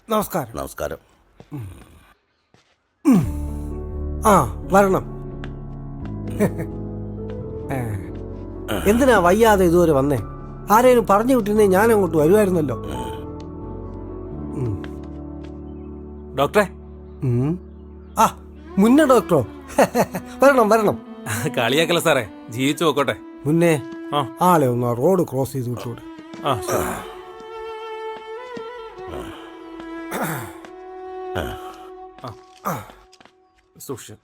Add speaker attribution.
Speaker 1: നമസ്കാരം.
Speaker 2: നമസ്കാരം.
Speaker 1: ആ വരണം. എന്തിനാ വയ്യാതെ ഇതുവരെ വന്നേ? ആരേലും പറഞ്ഞു വിട്ടിരുന്നേ ഞാൻ അങ്ങോട്ട് വരുമായിരുന്നല്ലോ.
Speaker 3: ഡോക്ടറെ.
Speaker 1: ആ മുന്നേ ഡോക്ടറോ? വരണം വരണം.
Speaker 3: കളിയാക്കല സാറേ, ജീവിച്ചു നോക്കട്ടെ.
Speaker 1: മുന്നേ
Speaker 3: ആ.
Speaker 1: ആളെ ഒന്ന് റോഡ് ക്രോസ് ചെയ്ത് വിട്ടൂടെ?
Speaker 3: ആ ശരി. സൂക്ഷിച്ചു.